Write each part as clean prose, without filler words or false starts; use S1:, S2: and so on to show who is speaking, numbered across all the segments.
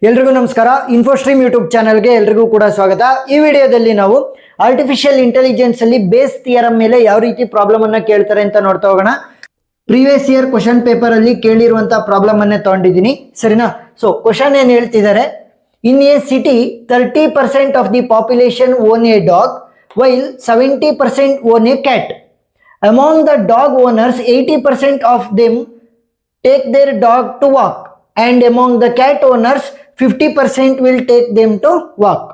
S1: ಎಲ್ರಿಗೂ ನಮಸ್ಕಾರ. ಇನ್ಫೋಸ್ಟ್ರೀಮ್ ಯೂಟ್ಯೂಬ್ ಚಾನಲ್ಗೆ ಎಲ್ರಿಗೂ ಕೂಡ ಸ್ವಾಗತ. ಈ ವಿಡಿಯೋದಲ್ಲಿ ನಾವು ಆರ್ಟಿಫಿಷಿಯಲ್ ಇಂಟೆಲಿಜೆನ್ಸ್ ಅಲ್ಲಿ ಬೇಸ್ ಥಿಯರಂ ಮೇಲೆ ಯಾವ ರೀತಿ ಪ್ರಾಬ್ಲಮ್ ಅನ್ನ ಕೇಳ್ತಾರೆ ಅಂತ ನೋಡ್ತಾ ಹೋಗೋಣ. ಪ್ರೀವಿಯಸ್ ಇಯರ್ ಕ್ವಶನ್ ಪೇಪರ್ ಅಲ್ಲಿ ಕೇಳಿರುವಂತಹ ಪ್ರಾಬ್ಲಮ್ ಅನ್ನೇ ತಗೊಂಡಿದ್ದೀನಿ, ಸರಿನಾ? ಸೊ ಕ್ವಶನ್ ಏನ್ ಹೇಳ್ತಿದ್ದಾರೆ, in a city 30% of the population own a dog while 70% own a cat. Among the dog owners 80% of them take their dog to walk and among the cat owners 50% will take them to walk.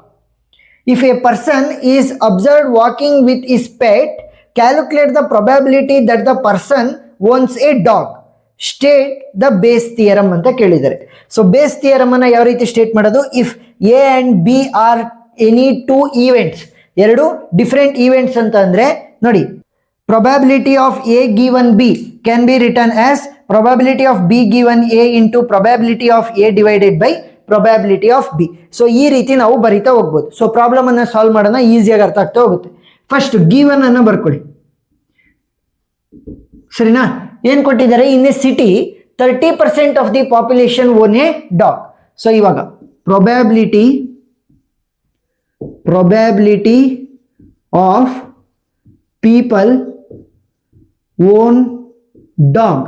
S1: If a person is observed walking with his pet, calculate the probability that the person owns a dog. State the base theorem ಅಂತ ಕೇಳಿದ್ದಾರೆ. So base theorem ಅನ್ನ ಯಾವ ರೀತಿ state ಮಾಡೋದು? If A and B R any two events, ಎರಡು different events ಅಂತ ಅಂದ್ರೆ ನೋಡಿ, probability of A given B can be written as probability of B given A into probability of A divided by probability of B. So ಈ ರೀತಿ ನಾವು ಬರಿತಾ ಹೋಗ್ಬೋದು. So problem ಅನ್ನ ಸಾಲ್ವ್ ಮಾಡೋಣ, ಈಸಿಯಾಗಿ ಅರ್ಥ ಆಗ್ತಾ ಹೋಗುತ್ತೆ. ಫಸ್ಟ್ ಗಿವನ್ ಅನ್ನ ಬರ್ಕೊಳ್ಳಿ, ಸರಿನಾ? ಏನ್ ಕೊಟ್ಟಿದ್ದಾರೆ? In a city 30% of the population own a dog. So ಇವಾಗ probability of people own dog,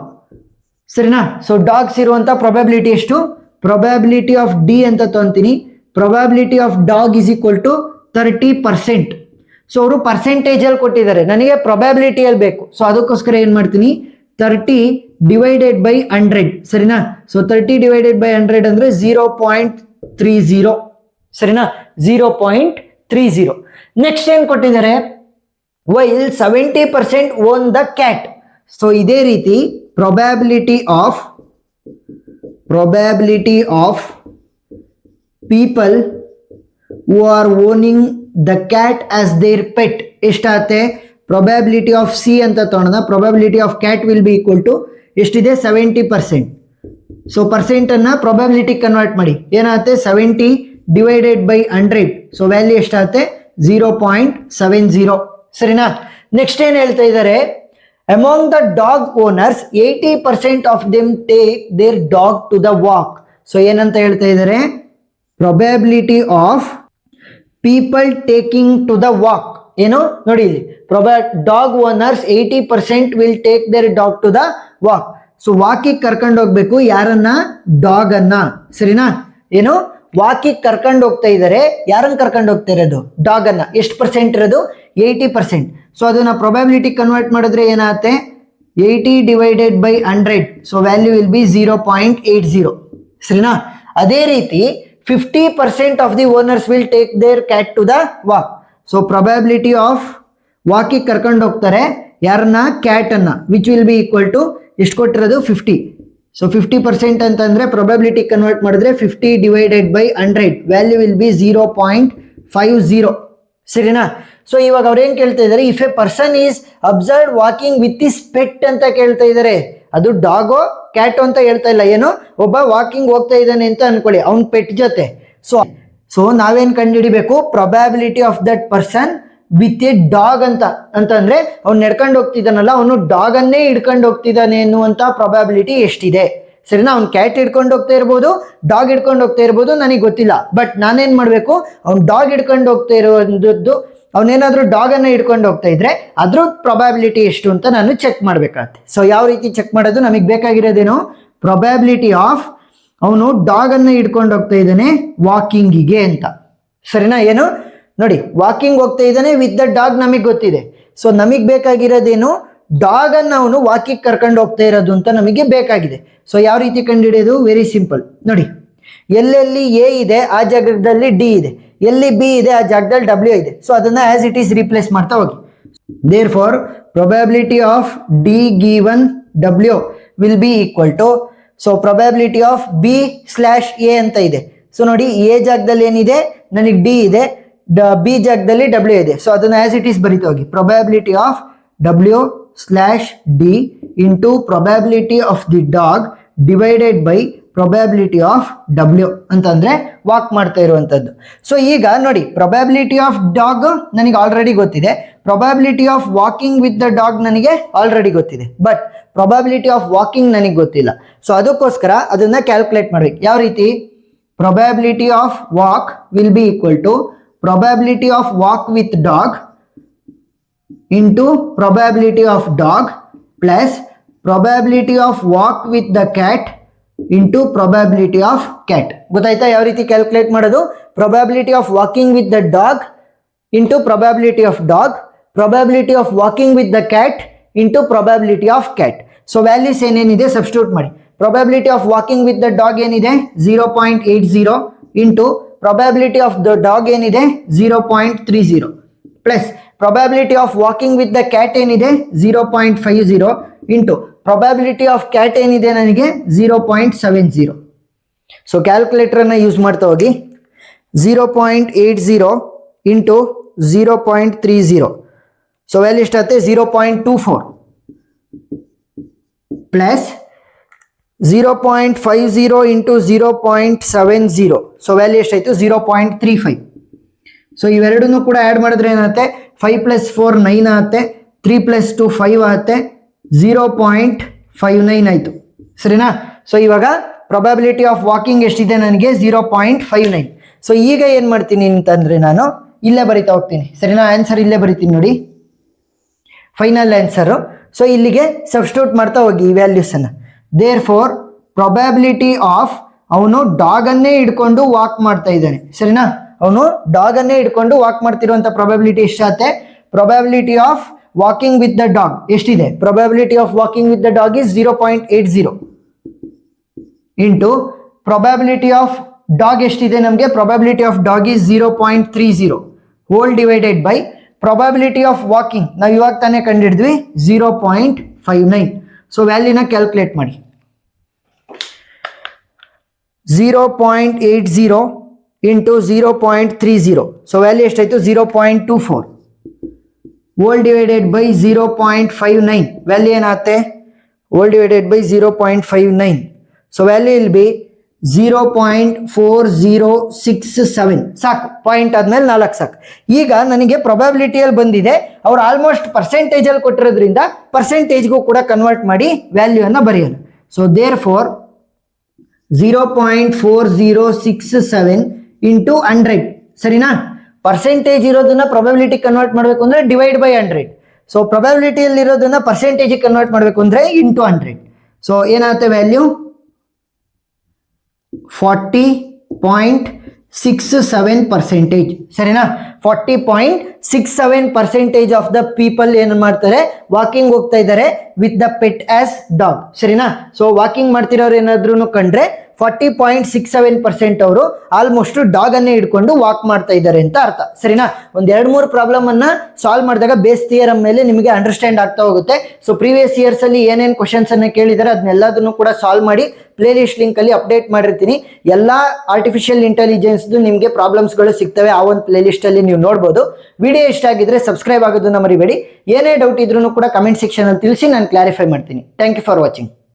S1: ಸರಿನಾ? ಸೊ ಡಾಗ್ಸ್ ಇರುವಂತ ಪ್ರೊಬ್ಯಾಬಿಲಿಟಿ ಎಷ್ಟು? ಪ್ರೊಬ್ಯಾಬಿಲಿಟಿ ಆಫ್ ಡಿ ಅಂತ ತಗೊಂತೀನಿ. Probability of dog is equal to 30%. So ಅವರು ಪರ್ಸೆಂಟೇಜ್ ಅಲ್ಲಿ ಕೊಟ್ಟಿದ್ದಾರೆ, ನನಗೆ ಪ್ರೊಬ್ಯಾಬಿಲಿಟಿಯಲ್ಲಿ ಬೇಕು. ಸೊ ಅದಕ್ಕೋಸ್ಕರ ಏನ್ ಮಾಡ್ತೀನಿ, 30 ಡಿವೈಡೆಡ್ ಬೈ 100, ಸರಿನಾ? ಸೊ 30 ಡಿವೈಡೆಡ್ ಬೈ 100 ಅಂದ್ರೆ 0.30, ಸರಿನಾ? 0.30. ನೆಕ್ಸ್ಟ್ ಏನ್ ಕೊಟ್ಟಿದ್ದಾರೆ? While 70% own the cat. So ಇದೇ ರೀತಿ probability of people who are owning the cat as their pet ಎಷ್ಟಾಗುತ್ತೆ? probability of C ಅಂತ ತಗೊಳ್ಳೋಣ. probability of cat will be equal to ಎಷ್ಟಿದೆ? 70%. ಸೊ ಪರ್ಸೆಂಟ್ ಅನ್ನ probability ಕನ್ವರ್ಟ್ ಮಾಡಿ, ಏನಾಗುತ್ತೆ? 70 ಡಿವೈಡೆಡ್ ಬೈ 100. ಸೊ ವ್ಯಾಲ್ಯೂ ಎಷ್ಟಾಗುತ್ತೆ? 0.70, ಸರಿನಾ? ನೆಕ್ಸ್ಟ್ ಏನ್ ಹೇಳ್ತಾ ಇದ್ದಾರೆ? Among the dog owners 80% of them take their dog to the walk. So ಏನಂತ ಹೇಳ್ತಾ ಇದ್ದಾರೆ? probability of people taking to the walk ಏನು ನೋಡಿ ಇಲ್ಲಿ, dog owners 80% will take their dog to the walk. So ವಾಕಿಗೆ ಕರ್ಕೊಂಡು ಹೋಗ್ಬೇಕು ಯಾರನ್ನ? ಡಾಗ್ ಅನ್ನ, ಸರಿನಾ? ಏನು ವಾಕಿಗೆ ಕರ್ಕೊಂಡು ಹೋಗ್ತಾ ಇದ್ದಾರೆ, ಯಾರನ್ನ ಕರ್ಕೊಂಡು ಹೋಗ್ತಾ ಇರೋದು? ಡಾಗ್ ಅನ್ನ. ಎಷ್ಟು ಪರ್ಸೆಂಟ್ ಇರೋದು? 80%. ಸೊ ಅದನ್ನ ಪ್ರೊಬ್ಯಾಬಿಲಿಟಿ ಕನ್ವರ್ಟ್ ಮಾಡಿದ್ರೆ ಏನಾಗುತ್ತೆ? 80 divided by 100. So value will be 0.80, ಸರಿನಾ? ಅದೇ ರೀತಿ 50% of the owners will take their cat to the walk. So probability of ವಾಕಿಗೆ ಕರ್ಕೊಂಡು ಹೋಗ್ತಾರೆ ಯಾರನ್ನ? ಕ್ಯಾಟ್ ಅನ್ನ, which will be equal to ಎಷ್ಟು ಕೊಟ್ಟಿರೋದು? 50. ಸೊ 50% ಅಂತಂದ್ರೆ ಪ್ರೊಬ್ಯಾಬಿಲಿಟಿ ಕನ್ವರ್ಟ್ ಮಾಡಿದ್ರೆ 50 divided by 100, value will B 0.50, ಸರಿನಾ? ಸೊ ಇವಾಗ ಅವ್ರು ಏನ್ ಕೇಳ್ತಾ ಇದ್ದಾರೆ? If A person is observe walking with is pet ಅಂತ ಕೇಳ್ತಾ ಇದ್ದಾರೆ. ಅದು ಡಾಗೋ ಕ್ಯಾಟೋ ಅಂತ ಹೇಳ್ತಾ ಇಲ್ಲ, ಏನು ಒಬ್ಬ ವಾಕಿಂಗ್ ಹೋಗ್ತಾ ಇದ್ದಾನೆ ಅಂತ ಅನ್ಕೊಳ್ಳಿ, ಅವ್ನ ಪೆಟ್ ಜೊತೆ. ಸೊ ನಾವೇನ್ ಕಂಡುಹಿಡಿಬೇಕು? Probability of that person with A dog ಅಂತಂದ್ರೆ ಅವ್ನು ನಡ್ಕೊಂಡು ಹೋಗ್ತಿದ್ದಾನಲ್ಲ, ಅವನು ಡಾಗ್ ಅನ್ನೇ ಹಿಡ್ಕೊಂಡು ಹೋಗ್ತಿದ್ದಾನೆ ಎನ್ನುವಂತ ಪ್ರೊಬ್ಯಾಬಿಲಿಟಿ ಎಷ್ಟಿದೆ, ಸರಿನಾ? ಅವ್ನು ಕ್ಯಾಟ್ ಹಿಡ್ಕೊಂಡು ಹೋಗ್ತಾ ಇರ್ಬೋದು, ಡಾಗ್ ಹಿಡ್ಕೊಂಡು ಹೋಗ್ತಾ ಇರ್ಬೋದು, ನನಗೆ ಗೊತ್ತಿಲ್ಲ. ಬಟ್ ನಾನೇನ್ ಮಾಡ್ಬೇಕು? ಅವ್ನು ಡಾಗ್ ಹಿಡ್ಕೊಂಡು ಹೋಗ್ತಾ ಇರೋದು, ಅವನೇನಾದ್ರೂ ಡಾಗ್ ಅನ್ನ ಹಿಡ್ಕೊಂಡು ಹೋಗ್ತಾ ಇದ್ರೆ ಅದ್ರ ಪ್ರೊಬ್ಯಾಬಿಲಿಟಿ ಎಷ್ಟು ಅಂತ ನಾನು ಚೆಕ್ ಮಾಡ್ಬೇಕಾಗತ್ತೆ. ಸೊ ಯಾವ ರೀತಿ ಚೆಕ್ ಮಾಡೋದು? ನಮಗೆ ಬೇಕಾಗಿರೋದೇನು? ಪ್ರೊಬ್ಯಾಬಿಲಿಟಿ ಆಫ್ ಅವನು ಡಾಗ್ ಅನ್ನ ಹಿಡ್ಕೊಂಡು ಹೋಗ್ತಾ ಇದ್ದಾನೆ ವಾಕಿಂಗಿಗೆ ಅಂತ, ಸರಿನಾ? ಏನು ನೋಡಿ, ವಾಕಿಂಗ್ ಹೋಗ್ತಾ ಇದ್ದಾನೆ ವಿತ್ ದ ಡಾಗ್, ನಮಗೆ ಗೊತ್ತಿದೆ. ಸೊ ನಮಗೆ ಬೇಕಾಗಿರೋದೇನು? ಡಾಗ್ ಅನ್ನ ಅವನು ವಾಕಿಂಗ್ ಕರ್ಕೊಂಡು ಹೋಗ್ತಾ ಇರೋದು ಅಂತ ನಮಗೆ ಬೇಕಾಗಿದೆ. ಸೊ ಯಾವ ರೀತಿ ಕಂಡುಹಿಡಿಯೋದು? ವೆರಿ ಸಿಂಪಲ್ ನೋಡಿ, ಎಲ್ಲೆಲ್ಲಿ ಎ ಇದೆ ಆ ಜಾಗದಲ್ಲಿ ಡಿ ಇದೆ, ಎಲ್ಲಿ ಬಿ ಇದೆ ಆ ಜಾಗದಲ್ಲಿ ಡಬ್ಲ್ಯೂ ಇದೆ. ಸೊ ಅದನ್ನ ಆಸ್ ಇಟ್ ಈಸ್ ರಿಪ್ಲೇಸ್ ಮಾಡ್ತಾ ಹೋಗಿ. Therefore probability of D given W will be equal to, so probability of B slash A ಅಂತ ಇದೆ. ಸೊ ನೋಡಿ, ಎ ಜಾಗದಲ್ಲಿ ಏನಿದೆ? ನನಗೆ ಡಿ ಇದೆ, ಬಿ ಜಾಗದಲ್ಲಿ ಡಬ್ಲ್ಯೂ ಇದೆ. ಸೊ ಅದನ್ನ ಆಸ್ ಇಟ್ ಈಸ್ ಬರಿತಾ ಹೋಗಿ. Probability of W slash D into probability of the dog divided by probability of W ಅಂತಂದ್ರೆ ವಾಕ್ ಮಾಡ್ತಾ ಇರುವಂತದ್ದು. ಸೊ ಈಗ ನೋಡಿ, ಪ್ರೊಬ್ಯಾಬಿಲಿಟಿ ಆಫ್ ಡಾಗ್ ನನಗೆ ಆಲ್ರೆಡಿ ಗೊತ್ತಿದೆ, probability of walking with the dog ನನಗೆ ಆಲ್ರೆಡಿ ಗೊತ್ತಿದೆ, ಬಟ್ ಪ್ರೊಬ್ಯಾಬಿಲಿಟಿ ಆಫ್ ವಾಕಿಂಗ್ ನನಗೆ ಗೊತ್ತಿಲ್ಲ. ಸೊ ಅದಕ್ಕೋಸ್ಕರ ಅದನ್ನ ಕ್ಯಾಲ್ಕುಲೇಟ್ ಮಾಡ್ಬೇಕು. ಯಾವ ರೀತಿ? probability of walk will be equal to probability of walk with dog into probability of dog plus probability of walk with the cat into probability of cat. ಗೊತ್ತಾಯ್ತಾ ಯಾವ ರೀತಿ ಕ್ಯಾಲ್ಕುಲೇಟ್ ಮಾಡೋದು? probability of walking with the dog into probability of dog, probability of walking with the cat into probability of cat. So values ಏನೇನಿದೆ substitute ಮಾಡಿ. probability of walking with the dog ಏನಿದೆ 0.80 into probability of the dog ಏನಿದೆ 0.30 plus probability of walking with the cat ಏನಿದೆ 0.50 into probability of cat ಏನಿದೆ ನನಗೆ 0.70. So ಕ್ಯಾಲ್ಕುಲೇಟರನ್ನು use ಮಾಡ್ತಾ ಹೋಗಿ 0.80 into 0.30. So value ಎಷ್ಟಾಗುತ್ತೆ 0.24 ಪ್ಲಸ್ 0.50 into 0.70. ಸೊ ವ್ಯಾಲ್ಯೂ ಎಷ್ಟಾಯಿತು 0.35. So ಇವೆರಡನ್ನೂ ಕೂಡ ಆ್ಯಡ್ ಮಾಡಿದ್ರೆ ಏನಾಗುತ್ತೆ 5 + 4 9 ಆಗುತ್ತೆ, 3 + 2 5 ಆಗುತ್ತೆ, 0.59 ಆಯಿತು. ಸರಿನಾ? ಸೊ ಇವಾಗ ಪ್ರೊಬ್ಯಾಬಿಲಿಟಿ ಆಫ್ ವಾಕಿಂಗ್ ಎಷ್ಟಿದೆ ನನಗೆ 0.59. ಸೊ ಈಗ ಏನು ಮಾಡ್ತೀನಿ ಅಂತಂದರೆ ನಾನು ಇಲ್ಲೇ ಬರಿತಾ ಹೋಗ್ತೀನಿ. ಸರಿನಾ? ಆನ್ಸರ್ ಇಲ್ಲೇ ಬರಿತೀನಿ ನೋಡಿ, ಫೈನಲ್ ಆನ್ಸರು. ಸೊ ಇಲ್ಲಿಗೆ ಸಬ್ಸ್ಟಿಟ್ಯೂಟ್ ಮಾಡ್ತಾ ಹೋಗಿ ಈ ವ್ಯಾಲ್ಯೂಸನ್ನು. ದೇರ್ ಫೋರ್ ಪ್ರೊಬ್ಯಾಬಿಲಿಟಿ ಆಫ್ ಅವನು ಡಾಗನ್ನೇ ಹಿಡ್ಕೊಂಡು ವಾಕ್ ಮಾಡ್ತಾ ಇದ್ದಾನೆ. ಸರಿನಾ? ಅವನು ಡಾಗನ್ನೇ ಹಿಡ್ಕೊಂಡು ವಾಕ್ ಮಾಡ್ತಿರುವಂಥ ಪ್ರೊಬ್ಯಾಬಿಲಿಟಿ ಎಷ್ಟಾಗುತ್ತೆ? Probability of walking with the dog ಎಷ್ಟಿದೆ? Probability of walking with the dog is 0.80 into probability of dog ಎಷ್ಟಿದೆ ನಮಗೆ? Probability of dog is 0.30 whole divided by probability of walking ನಾವು ಇವಾಗ ತಾನೇ ಕಂಡಿಡಿದ್ವಿ 0.59. ಸೊ ವ್ಯಾಲ್ಯೂನ ಕ್ಯಾಲ್ಕುಲೇಟ್ ಮಾಡಿ. 0.80 into 0.30. So value ಎಷ್ಟಾಯಿತು 0.24 hole divided by 0.59. Value ಏನಾಗುತ್ತೆ? Hole divided by 0.59. So value will B 0.4067. ಸಾಕು, point ಆದ್ಮೇಲೆ 4 ಸಾಕು. ಈಗ ನನಗೆ ಪ್ರೊಬ್ಯಾಬಿಲಿಟಿಯಲ್ಲಿ ಬಂದಿದೆ, ಅವ್ರು ಆಲ್ಮೋಸ್ಟ್ ಪರ್ಸೆಂಟೇಜಲ್ಲಿ ಕೊಟ್ಟಿರೋದ್ರಿಂದ ಪರ್ಸೆಂಟೇಜ್ಗೂ ಕೂಡ ಕನ್ವರ್ಟ್ ಮಾಡಿ ವ್ಯಾಲ್ಯೂವನ್ನು ಬರೆಯೋಣ. So therefore 0.4067 into 100. ಸರಿನಾ? ಪರ್ಸೆಂಟೇಜ್ ಇರೋದನ್ನ ಪ್ರೊಬ್ಯಾಬಿಲಿಟಿ ಕನ್ವರ್ಟ್ ಮಾಡಬೇಕು ಅಂದರೆ ಡಿವೈಡ್ ಬೈ 100. ಸೊ ಪ್ರೊಬ್ಯಾಬಿಲಿಟಿಯಲ್ಲಿ ಇರೋದನ್ನ ಪರ್ಸೆಂಟೇಜಿಗೆ ಕನ್ವರ್ಟ್ ಮಾಡಬೇಕು ಅಂದರೆ ಇಂಟು 100. ಸೊ ಏನಾಗುತ್ತೆ ವ್ಯಾಲ್ಯೂ 40.67%. ಸರಿನಾ? 40.67% ಆಫ್ ದ ಪೀಪಲ್ ಏನು ಮಾಡ್ತಾರೆ? ವಾಕಿಂಗ್ ಹೋಗ್ತಾ ಇದ್ದಾರೆ with the pet as dog. ಸರಿನಾ? ಸೊ ವಾಕಿಂಗ್ ಮಾಡ್ತಿರೋರು ಏನಾದ್ರೂ ಕಂಡ್ರೆ 40.67% ಅವರು ಆಲ್ಮೋಸ್ಟ್ ಡಾಗ್ ಅನ್ನೇ ಹಿಡ್ಕೊಂಡು ವಾಕ್ ಮಾಡ್ತಾ ಇದ್ದಾರೆ ಅಂತ ಅರ್ಥ. ಸರಿನಾ? ಒಂದ್ 2-3 ಪ್ರಾಬ್ಲಮ್ ಅನ್ನ ಸಾಲ್ವ್ ಮಾಡಿದಾಗ ಬೇಸ್ ಥಿಯರಮ್ ಮೇಲೆ ನಿಮಗೆ ಅಂಡರ್ಸ್ಟ್ಯಾಂಡ್ ಆಗ್ತಾ ಹೋಗುತ್ತೆ. ಸೊ ಪ್ರೀವಿಯಸ್ ಇಯರ್ಸ್ ಅಲ್ಲಿ ಏನೇನು ಕ್ವಶನ್ಸ್ ಅನ್ನ ಕೇಳಿದ್ದಾರೆ ಅದನ್ನೆಲ್ಲದನ್ನು ಕೂಡ ಸಾಲ್ವ್ ಮಾಡಿ ಪ್ಲೇ ಲಿಸ್ಟ್ ಲಿಂಕ್ ಅಲ್ಲಿ ಅಪ್ಡೇಟ್ ಮಾಡಿರ್ತೀನಿ. ಎಲ್ಲಾ ಆರ್ಟಿಫಿಷಿಯಲ್ ಇಂಟೆಲಿಜೆನ್ಸ್ ನಿಮಗೆ ಪ್ರಾಬ್ಲಮ್ಸ್ಗಳು ಸಿಗ್ತವೆ, ಆ ಒಂದು ಪ್ಲೇ ಲಿಸ್ಟ್ ಅಲ್ಲಿ ನೀವು ನೋಡ್ಬೋದು. ವಿಡಿಯೋ ಇಷ್ಟ ಆಗಿದ್ರೆ ಸಬ್ಸ್ಕ್ರೈಬ್ ಆಗೋದನ್ನ ಮರಿಬೇಡಿ. ಏನೇ ಡೌಟ್ ಇದ್ರೂ ಕೂಡ ಕಮೆಂಟ್ ಸೆಕ್ಷನ್ ಅಲ್ಲಿ ತಿಳಿಸಿ, ನಾನು ಕ್ಲಾರಿಫೈ ಮಾಡ್ತೀನಿ. Thank you for watching.